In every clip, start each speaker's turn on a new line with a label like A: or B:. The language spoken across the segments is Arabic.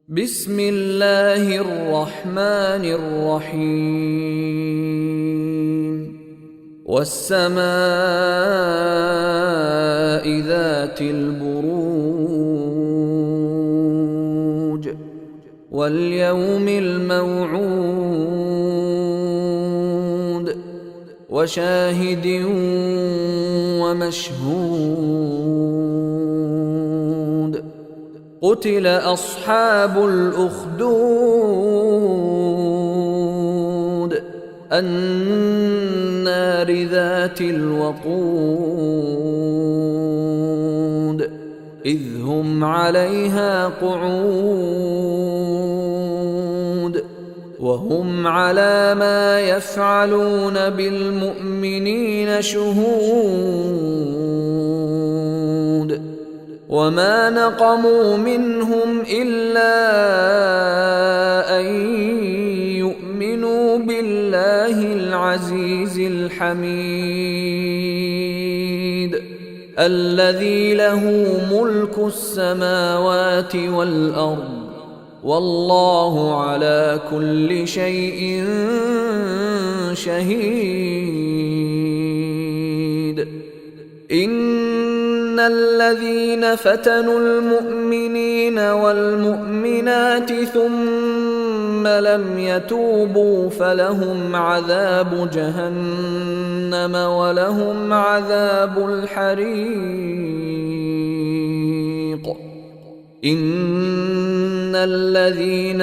A: بسم الله الرحمن الرحيم والسماء ذات البروج واليوم الموعود وشاهد ومشهود قتل أصحاب الأخدود النار ذات الوقود إذ هم عليها قعود وهم على ما يفعلون بالمؤمنين شهود وما نقموا منهم إلا أن يؤمنوا بالله العزيز الحميد الذي له ملك السماوات والأرض والله على كل شيء شهيد إن الذين فتنوا المؤمنين والمؤمنات ثم لم يتوبوا فلهم عذاب جهنم ولهم عذاب الحريق إن الذين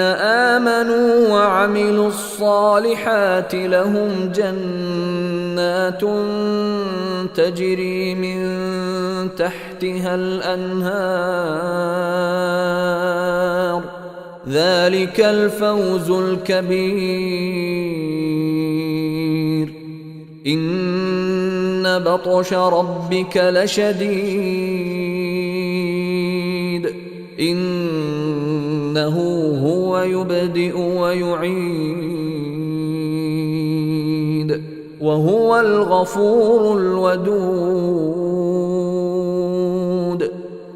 A: آمنوا وعملوا الصالحات لهم جنات تجري من تحتها الأنهار ذلك الفوز الكبير إن بطش ربك لشديد إنه هو يبدئ ويعيد وهو الغفور الودود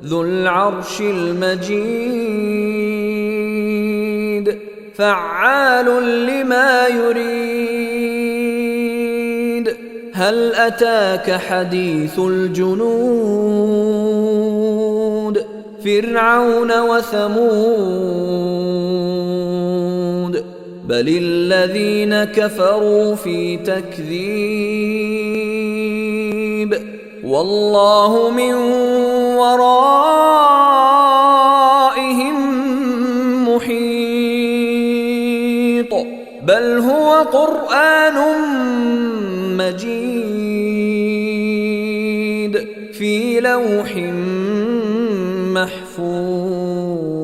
A: ذو العرش المجيد فعال لما يريد هل أتاك حديث الجنود فرعون وثمود بل الذين كفروا في تكذيب والله من ورائهم محيط بل هو قرآن مجيد في لوح محفوظ